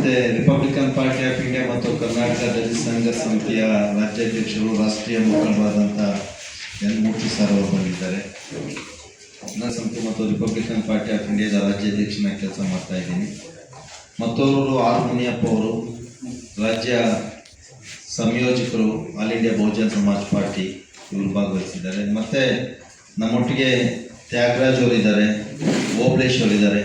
ಮತ್ತು Republican party of India ಮತ್ತು ಕರ್ನಾಟಕ ದಲಿತ ಸಂಘ ಸಮಿತಿಯ ರಾಜ್ಯಾಧ್ಯಕ್ಷರು, ರಾಷ್ಟ್ರೀಯ ಮುಖಂಡರಾದಂಥ ಎನ್ ಮೂರ್ತಿ ಸರ್ ಅವರು ಬಂದಿದ್ದಾರೆ. ನನ್ನ ಸಮಿತಿ ಮತ್ತು ರಿಪಬ್ಲಿಕನ್ ಪಾರ್ಟಿ ಆಫ್ ಇಂಡಿಯಾದ ರಾಜ್ಯಾಧ್ಯಕ್ಷನಾಗಿ ಕೆಲಸ ಮಾಡ್ತಾ ಇದ್ದೀನಿ. ಮತ್ತೋರ್ವರು ಆರ್ ಮುನಿಯಪ್ಪ ಅವರು ರಾಜ್ಯ ಸಂಯೋಜಕರು, All India Bahujan Samaj Party, ಇವರು ಭಾಗವಹಿಸಿದ್ದಾರೆ. ಮತ್ತು ನಮ್ಮೊಟ್ಟಿಗೆ ತ್ಯಾಗರಾಜ್ ಅವರಿದ್ದಾರೆ, ಓಬಳೇಶ್ ಅವರಿದ್ದಾರೆ.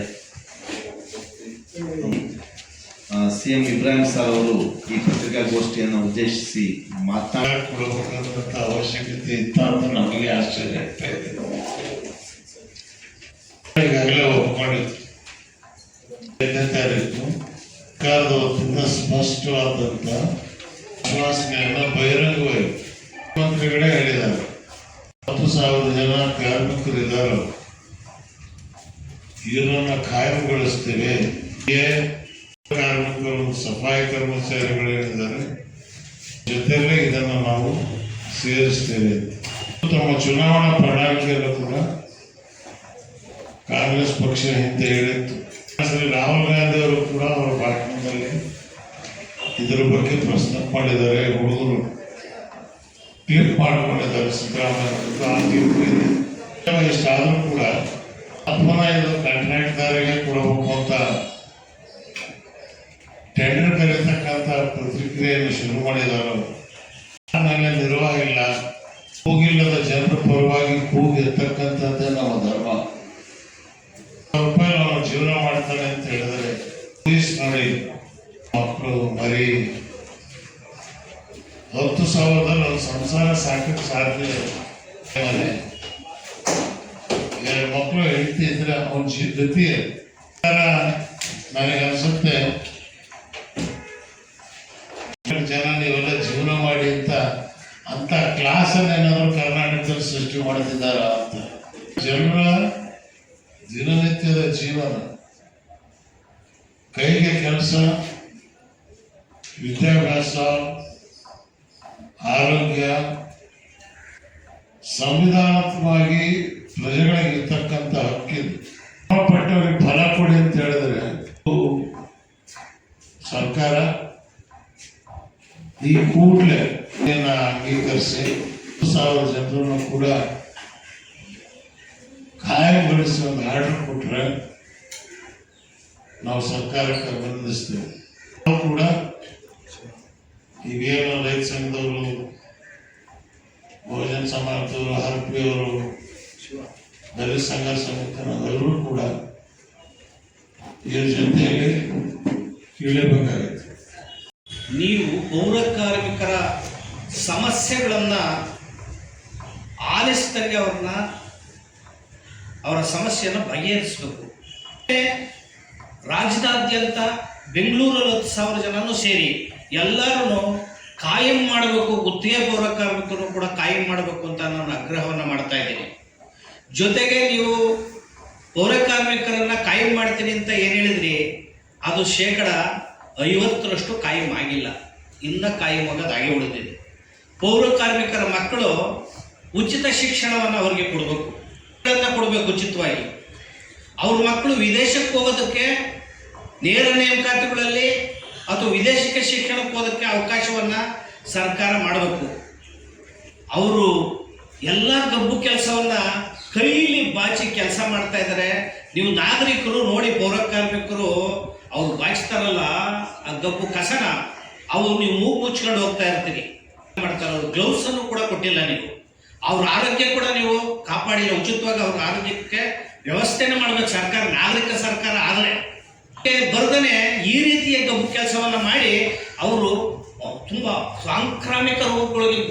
CM ಇಬ್ರಾಹಿಂ ಸರ್ ಅವರು ಈ ಪತ್ರಿಕಾಗೋಷ್ಠಿಯನ್ನು ಉದ್ದೇಶಿಸಿ ಮಾತನಾಡಬೇಕಾದಂಥ ಅವಶ್ಯಕತೆ ಇತ್ತು ಅಂತ ನಮಗೆ ಆಶ್ಚರ್ಯ ಆಗ್ತಾ ಇದೆ. ಈಗಾಗಲೇ ಒಪ್ಕೊಂಡಿತ್ತು 8ನೇ ತಾರೀಕು ಸರ್ಕಾರದ ವತಿಯಿಂದ ಸ್ಪಷ್ಟವಾದಂಥ ಆಶ್ವಾಸನೆಯನ್ನು ಬಹಿರಂಗವಾಗಿ ಮುಖ್ಯಮಂತ್ರಿಗಳೇ ಹೇಳಿದ್ದಾರೆ. 10,000 ಜನ ಕಾರ್ಮಿಕರು ಇದ್ದಾರೆ, ಇವರನ್ನು ಕಾಯಂಗೊಳಿಸ್ತೇವೆ. ಕಾರ್ಮಿಕರು, ಸಫಾಯಿ ಕರ್ಮಚಾರಿಗಳೇನಿದ್ದಾರೆ ಜೊತೆಯಲ್ಲೇ ಇದನ್ನು ನಾವು ಸೇರಿಸ್ತೇವೆ. ತಮ್ಮ ಚುನಾವಣಾ ಪ್ರಣಾಳಿಕೆಯಲ್ಲೂ ಕೂಡ ಕಾಂಗ್ರೆಸ್ ಪಕ್ಷ ಹಿಂದೆ ಹೇಳಿತ್ತು. ರಾಹುಲ್ ಗಾಂಧಿ ಅವರು ಕೂಡ ಅವರ ಭಾಷಣದಲ್ಲಿ ಇದರ ಬಗ್ಗೆ ಪ್ರಸ್ತಾಪ ಮಾಡಿದ್ದಾರೆ. ಹುಡುಗರು ಕ್ಲಿಪ್ ಮಾಡಿಕೊಂಡಿದ್ದಾರೆ ಸಿದ್ದರಾಮಯ್ಯ. ಆ ತೀರ್ಪು ಇದೆ. ಇಷ್ಟಾದರೂ ಕೂಡ ಅಥವಾ ಇದು ಕಾಂಟ್ರಾಕ್ಟ್ದಾರಿಗೆ ಕೊಡಬೇಕು ಅಂತ ಟೆಂಡರ್ ಕರೀತಕ್ಕಂಥ ಪ್ರತಿಕ್ರಿಯೆಯನ್ನು ಶುರು ಮಾಡಿದಾರೋ ಆಮೇಲೆ ನಿರ್ವಾಹ ಇಲ್ಲ, ಕೂಗಿಲ್ಲದ ಜನರ ಪರವಾಗಿ ಕೂಗಿ ಎತ್ತಕ್ಕಂಥದ್ದೇ ನಮ್ಮ ಧರ್ಮ. ರೂಪಾಯಿ ನಾವು ಜೀವನ ಮಾಡ್ತಾರೆ ಅಂತ ಹೇಳಿದ್ರೆ ಪೊಲೀಸ್ ನೋಡಿ ಮಕ್ಕಳು ಮರಿ 10,000ದಲ್ಲಿ ಒಂದು ಸಂಸಾರ ಸಾಕಕ್ಕೆ ಸಾಧ್ಯ. 2 ಮಕ್ಕಳು ಹೇಳ್ತಿದ್ರೆ ಅವನ ಗತಿ ನನಗೆ ಅನ್ಸುತ್ತೆ ಜನ ನೀವೆಲ್ಲ ಜೀವನ ಮಾಡಿ ಅಂತ ಕ್ಲಾಸನ್ನು ಏನಾದರೂ ಕರ್ನಾಟಕದಲ್ಲಿ ಸೃಷ್ಟಿ ಮಾಡುತ್ತಿದ್ದಾರ ಅಂತ. ಜನರ ದಿನನಿತ್ಯದ ಜೀವನ, ಕೈಗೆ ಕೆಲಸ, ವಿದ್ಯಾಭ್ಯಾಸ, ಆರೋಗ್ಯ, ಸಂವಿಧಾನಾತ್ಮಕವಾಗಿ ಪ್ರಜೆಗಳಿಗೆ ಇರ್ತಕ್ಕಂಥ ಹಕ್ಕಿದೆ. ಪಟ್ಟವರಿಗೆ ಫಲ ಕೊಡಿ ಅಂತ ಹೇಳಿದ್ರೆ ಸರ್ಕಾರ ಈ ಕೂಡಲೇ ಅಂಗೀಕರಿಸಿ 1,000 ಜನರನ್ನು ಕೂಡ ಕಾಯಂಗೊಳಿಸಿ ಒಂದು ಆರ್ಡರ್ ಕೊಟ್ಟರೆ ನಾವು ಸರ್ಕಾರಕ್ಕೆ ಅಭಿನಂದಿಸ್ತೇವೆ. ನಾವು ಕೂಡ ಈಗೇನು ರೈತ ಸಂಘದವರು, ಬಹುಜನ ಸಮಾಜದವರು, RP ಅವರು, ದಲಿತ ಸಂಘ ಸಮಿತಿಯವರು ಕೂಡ ಇದ್ರ ಜೊತೆಯಲ್ಲಿ ಕೀಳಬೇಕಾಗುತ್ತೆ. ನೀವು ಪೌರ ಕಾರ್ಮಿಕರ ಸಮಸ್ಯೆಗಳನ್ನು ಆಲಿಸಿದಂಗೆ ಅವರ ಸಮಸ್ಯೆಯನ್ನು ಬಗೆಹರಿಸಬೇಕು. ರಾಜ್ಯದಾದ್ಯಂತ ಬೆಂಗಳೂರಲ್ಲಿ 10,000 ಜನನೂ ಸೇರಿ ಎಲ್ಲರೂ ಕಾಯಂ ಮಾಡಬೇಕು, ಗುತ್ತಿಗೆ ಪೌರ ಕಾರ್ಮಿಕರು ಕೂಡ ಕಾಯಂ ಮಾಡಬೇಕು ಅಂತ ನಾನು ಆಗ್ರಹವನ್ನು ಮಾಡ್ತಾ ಇದ್ದೀನಿ. ಜೊತೆಗೆ ನೀವು ಪೌರ ಕಾರ್ಮಿಕರನ್ನು ಕಾಯಂ ಮಾಡ್ತೀನಿ ಅಂತ ಏನು ಹೇಳಿದ್ರಿ, ಅದು 50% ಕಾಯಂ ಆಗಿಲ್ಲ, ಇನ್ನು ಕಾಯಂ ಆಗೋದಾಗಿ ಉಳಿದಿದೆ. ಪೌರ ಕಾರ್ಮಿಕರ ಮಕ್ಕಳು ಉಚಿತ ಶಿಕ್ಷಣವನ್ನು ಅವರಿಗೆ ಕೊಡಬೇಕು ಉಚಿತವಾಗಿ. ಅವ್ರ ಮಕ್ಕಳು ವಿದೇಶಕ್ಕೆ ಹೋಗೋದಕ್ಕೆ ನೇರ ನೇಮಕಾತಿಗಳಲ್ಲಿ ಅಥವಾ ವಿದೇಶಕ್ಕೆ ಶಿಕ್ಷಣಕ್ಕೆ ಹೋಗೋದಕ್ಕೆ ಅವಕಾಶವನ್ನು ಸರ್ಕಾರ ಮಾಡಬೇಕು. ಅವರು ಎಲ್ಲ ಗಬ್ಬು ಕೆಲಸವನ್ನು ಕೈಲಿ ಬಾಚಿ ಕೆಲಸ ಮಾಡ್ತಾ ಇದ್ದಾರೆ. ನೀವು ನಾಗರಿಕರು ನೋಡಿ, ಪೌರ ಕಾರ್ಮಿಕರು ಅವ್ರು ಬಾಚಿಸ್ತಾರಲ್ಲ ಆ ಗಬ್ಬು ಕಸನ, ಅವು ನೀವು ಮೂಗು ಮುಚ್ಕೊಂಡು ಹೋಗ್ತಾ ಇರ್ತೀರಿ ಮಾಡ್ತಾರೆ. ಅವ್ರು ಗ್ಲೌಸನ್ನು ಕೂಡ ಕೊಟ್ಟಿಲ್ಲ, ನೀವು ಅವ್ರ ಆರೋಗ್ಯ ಕೂಡ ನೀವು ಕಾಪಾಡಿಲ್ಲ. ಉಚಿತವಾಗಿ ಅವ್ರ ಆರೋಗ್ಯಕ್ಕೆ ವ್ಯವಸ್ಥೆನೇ ಮಾಡಬೇಕು ಸರ್ಕಾರ, ನಾಗರಿಕ ಸರ್ಕಾರ. ಆದರೆ ಬರ್ದನೆ ಈ ರೀತಿಯ ಗಬ್ಬು ಕೆಲಸವನ್ನು ಮಾಡಿ ಅವರು ತುಂಬ ಸಾಂಕ್ರಾಮಿಕ ರೋಗಗಳಿಗೆ